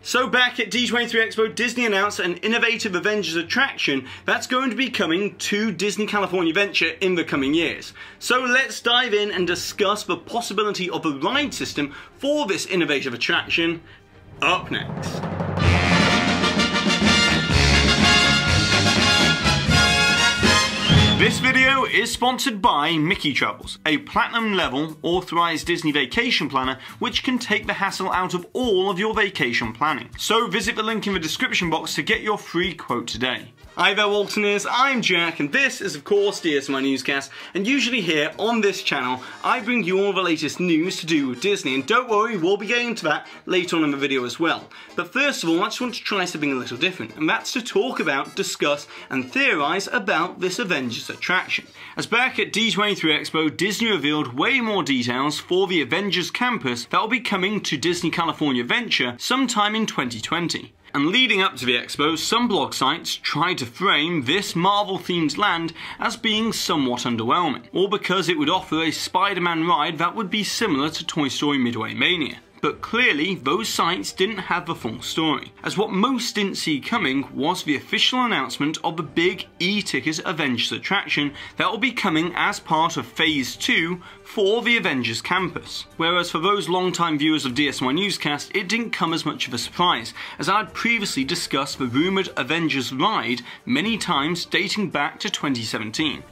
So back at D23 Expo, Disney announced an innovative Avengers attraction that's going to be coming to Disney California Adventure in the coming years. So let's dive in and discuss the possibility of a ride system for this innovative attraction up next. This video is sponsored by Mickey Travels, a platinum level authorized Disney vacation planner which can take the hassle out of all of your vacation planning. So visit the link in the description box to get your free quote today. Hi there Waltoners, I'm Jack and this is of course DSNY Newscast, and usually here on this channel I bring you all the latest news to do with Disney, and don't worry, we'll be getting to that later on in the video as well. But first of all, I just want to try something a little different, and that's to talk about, discuss and theorise about this Avengers attraction. As back at D23 Expo, Disney revealed way more details for the Avengers campus that will be coming to Disney California Adventure sometime in 2020. And leading up to the expo, some blog sites tried to frame this Marvel-themed land as being somewhat underwhelming, all because it would offer a Spider-Man ride that would be similar to Toy Story Midway Mania. But clearly, those sites didn't have the full story, as what most didn't see coming was the official announcement of the big e-ticket Avengers attraction that will be coming as part of Phase 2 for the Avengers campus. Whereas for those long-time viewers of DSNY Newscast, it didn't come as much of a surprise, as I had previously discussed the rumoured Avengers Ride many times dating back to 2017.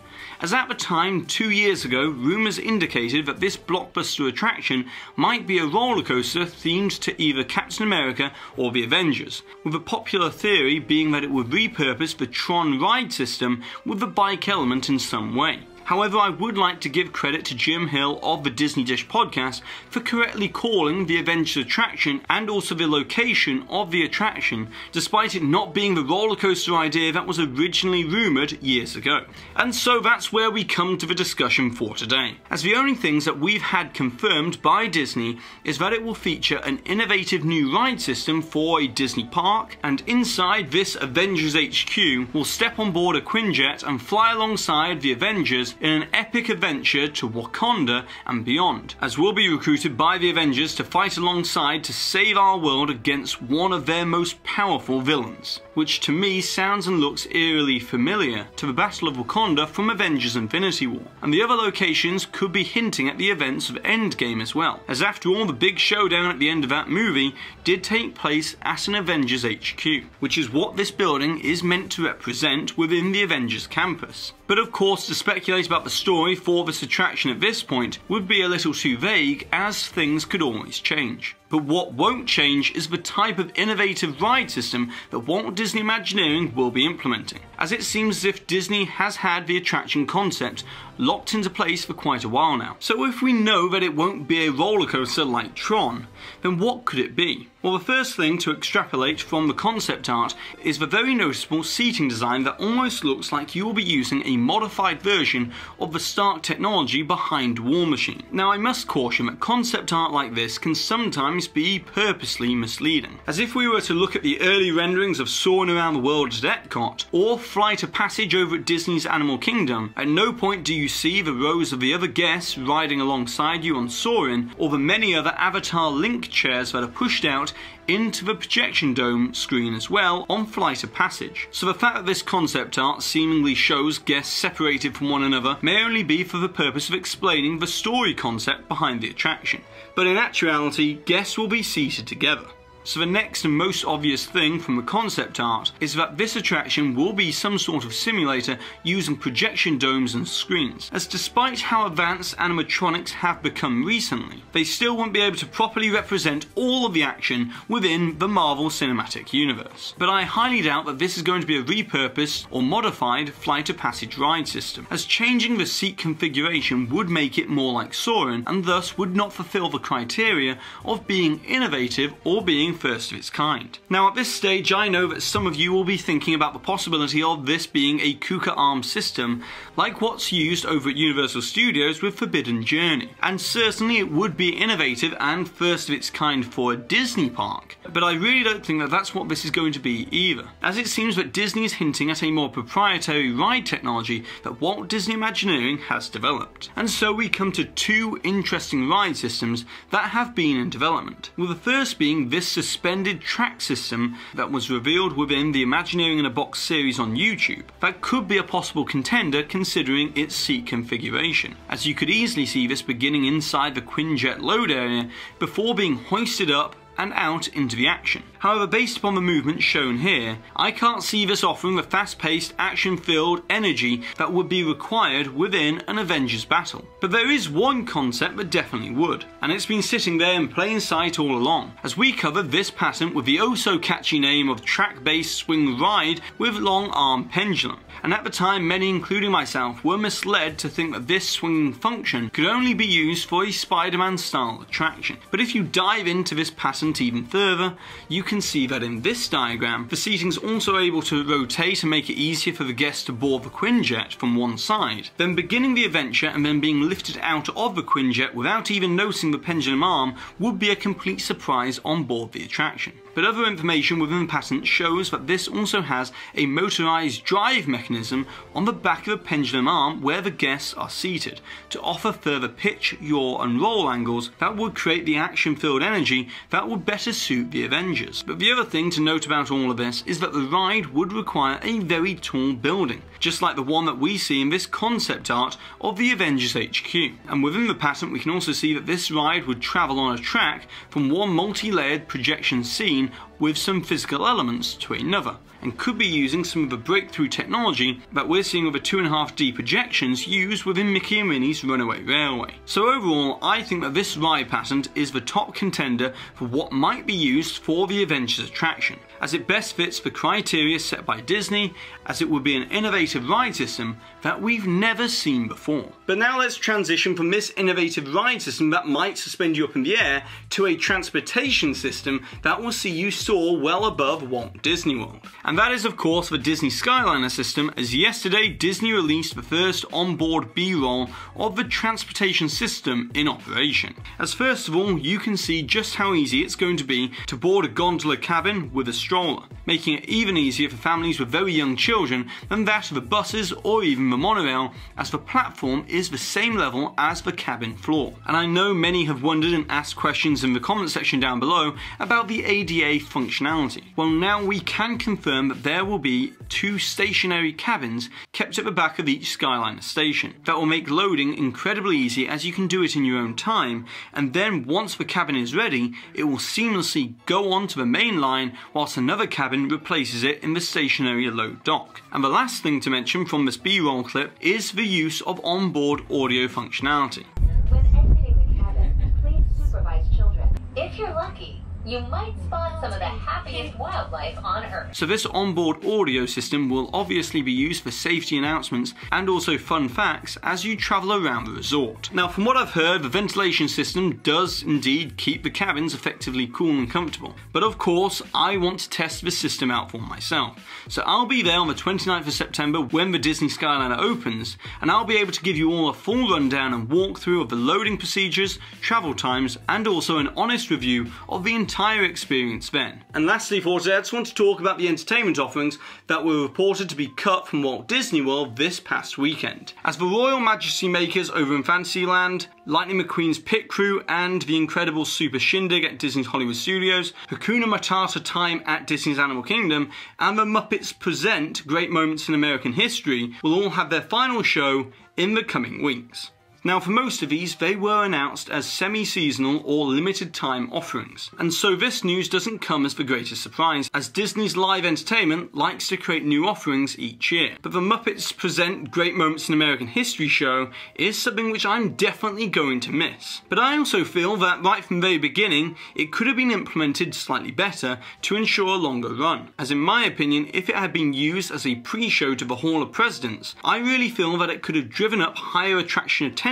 As at the time, 2 years ago, rumours indicated that this blockbuster attraction might be a roller coaster themed to either Captain America or the Avengers, with a popular theory being that it would repurpose the Tron ride system with the bike element in some way. However, I would like to give credit to Jim Hill of the Disney Dish podcast for correctly calling the Avengers attraction and also the location of the attraction, despite it not being the roller coaster idea that was originally rumoured years ago. And so that's where we come to the discussion for today, as the only things that we've had confirmed by Disney is that it will feature an innovative new ride system for a Disney park, and inside this Avengers HQ will step on board a Quinjet and fly alongside the Avengers in an epic adventure to Wakanda and beyond, as we'll be recruited by the Avengers to fight alongside to save our world against one of their most powerful villains, which to me sounds and looks eerily familiar to the Battle of Wakanda from Avengers Infinity War. And the other locations could be hinting at the events of Endgame as well, as after all the big showdown at the end of that movie did take place at an Avengers HQ, which is what this building is meant to represent within the Avengers campus. But of course, to speculate about the story for this attraction at this point would be a little too vague, as things could always change. But what won't change is the type of innovative ride system that Walt Disney Imagineering will be implementing, as it seems as if Disney has had the attraction concept locked into place for quite a while now. So if we know that it won't be a roller coaster like Tron, then what could it be? Well, the first thing to extrapolate from the concept art is the very noticeable seating design that almost looks like you will be using a modified version of the Stark technology behind War Machine. Now, I must caution that concept art like this can sometimes be purposely misleading, as if we were to look at the early renderings of Soaring Around the World at Epcot or Flight of Passage over at Disney's Animal Kingdom, at no point do you see the rows of the other guests riding alongside you on Soarin', or the many other Avatar Link chairs that are pushed out into the projection dome screen as well on Flight of Passage. So the fact that this concept art seemingly shows guests separated from one another may only be for the purpose of explaining the story concept behind the attraction, but in actuality guests will be seated together. So the next and most obvious thing from the concept art is that this attraction will be some sort of simulator using projection domes and screens, as despite how advanced animatronics have become recently, they still won't be able to properly represent all of the action within the Marvel Cinematic Universe. But I highly doubt that this is going to be a repurposed or modified Flight of Passage ride system, as changing the seat configuration would make it more like Soarin' and thus would not fulfill the criteria of being innovative or being first of its kind. Now at this stage I know that some of you will be thinking about the possibility of this being a KUKA arm system like what's used over at Universal Studios with Forbidden Journey, and certainly it would be innovative and first of its kind for a Disney park, but I really don't think that that's what this is going to be either, as it seems that Disney is hinting at a more proprietary ride technology that Walt Disney Imagineering has developed. And so we come to two interesting ride systems that have been in development, with the first being this suspended track system that was revealed within the Imagineering in a Box series on YouTube that could be a possible contender considering its seat configuration, as you could easily see this beginning inside the Quinjet load area before being hoisted up and out into the action. However, based upon the movement shown here, I can't see this offering the fast-paced, action-filled energy that would be required within an Avengers battle. But there is one concept that definitely would, and it's been sitting there in plain sight all along, as we cover this pattern with the oh-so-catchy name of track-based swing ride with long-arm pendulum. And at the time, many, including myself, were misled to think that this swinging function could only be used for a Spider-Man style attraction. But if you dive into this pattern even further, you can see that in this diagram, the seating is also able to rotate and make it easier for the guests to board the Quinjet from one side, then beginning the adventure and then being lifted out of the Quinjet without even noticing the pendulum arm would be a complete surprise on board the attraction. But other information within the patent shows that this also has a motorized drive mechanism on the back of the pendulum arm where the guests are seated to offer further pitch, yaw and roll angles that would create the action-filled energy that would better suit the Avengers. But the other thing to note about all of this is that the ride would require a very tall building, just like the one that we see in this concept art of the Avengers HQ. And within the patent we can also see that this ride would travel on a track from one multi-layered projection scene with some physical elements to another, and could be using some of the breakthrough technology that we're seeing with the 2.5D projections used within Mickey and Minnie's Runaway Railway. So overall, I think that this ride patent is the top contender for what might be used for the Avengers attraction, as it best fits the criteria set by Disney, as it would be an innovative ride system that we've never seen before. But now let's transition from this innovative ride system that might suspend you up in the air to a transportation system that will see you soar well above Walt Disney World. And that is of course the Disney Skyliner system, as yesterday Disney released the first onboard B-roll of the transportation system in operation. As first of all, you can see just how easy it's going to be to board a gondola cabin with a stroller, making it even easier for families with very young children than that of the buses or even the monorail, as the platform is the same level as the cabin floor. And I know many have wondered and asked questions in the comment section down below about the ADA functionality. Well, now we can confirm that there will be 2 stationary cabins kept at the back of each Skyliner station that will make loading incredibly easy, as you can do it in your own time, and then once the cabin is ready it will seamlessly go on to the main line whilst another cabin replaces it in the stationary load dock. And the last thing to mention from this B-roll clip is the use of onboard audio functionality. When exiting the cabin, please supervise children. If you're lucky, you might spot some of the happiest wildlife on Earth. So this onboard audio system will obviously be used for safety announcements and also fun facts as you travel around the resort. Now, from what I've heard, the ventilation system does indeed keep the cabins effectively cool and comfortable. But of course, I want to test this system out for myself. So I'll be there on the 29th of September when the Disney Skyliner opens, and I'll be able to give you all a full rundown and walkthrough of the loading procedures, travel times, and also an honest review of the entire experience then. And lastly for today, I just want to talk about the entertainment offerings that were reported to be cut from Walt Disney World this past weekend, as the Royal Majesty Makers over in Fantasyland, Lightning McQueen's Pit Crew and the incredible Super Shindig at Disney's Hollywood Studios, Hakuna Matata Time at Disney's Animal Kingdom, and the Muppets Present Great Moments in American History will all have their final show in the coming weeks. Now, for most of these, they were announced as semi-seasonal or limited time offerings. And so this news doesn't come as the greatest surprise, as Disney's live entertainment likes to create new offerings each year. But the Muppets Present Great Moments in American History show is something which I'm definitely going to miss. But I also feel that right from the very beginning, it could have been implemented slightly better to ensure a longer run. As in my opinion, if it had been used as a pre-show to the Hall of Presidents, I really feel that it could have driven up higher attraction attendance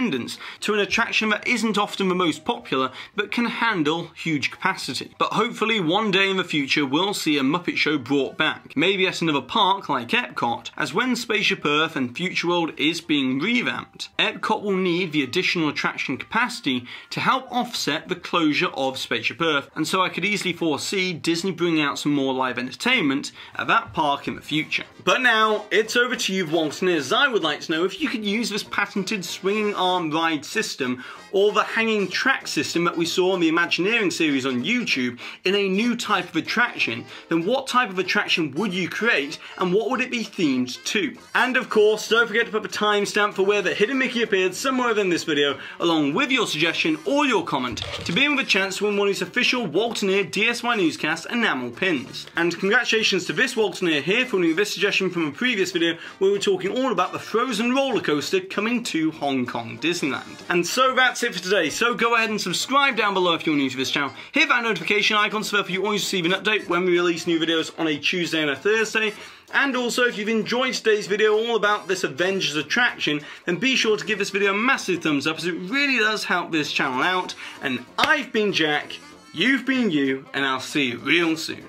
to an attraction that isn't often the most popular but can handle huge capacity. But hopefully one day in the future we'll see a Muppet Show brought back, maybe at another park like Epcot, as when Spaceship Earth and Future World is being revamped, Epcot will need the additional attraction capacity to help offset the closure of Spaceship Earth, and so I could easily foresee Disney bringing out some more live entertainment at that park in the future. But now it's over to you, Walt, and as I would like to know if you could use this patented swinging arm car ride system or the hanging track system that we saw in the Imagineering series on YouTube in a new type of attraction, then what type of attraction would you create and what would it be themed to? And of course, don't forget to put the timestamp for where the hidden Mickey appeared somewhere within this video, along with your suggestion or your comment, to be in with a chance to win one of these official Walt Disney DSNY Newscast enamel pins. And congratulations to this Walt Disney here for winning this suggestion from a previous video where we were talking all about the Frozen roller coaster coming to Hong Kong Disneyland. And so that's it for today. So go ahead and subscribe down below if you're new to this channel. Hit that notification icon so that you always receive an update when we release new videos on a Tuesday and a Thursday. And also, if you've enjoyed today's video all about this Avengers attraction, then be sure to give this video a massive thumbs up as it really does help this channel out. And I've been Jack, you've been you, and I'll see you real soon.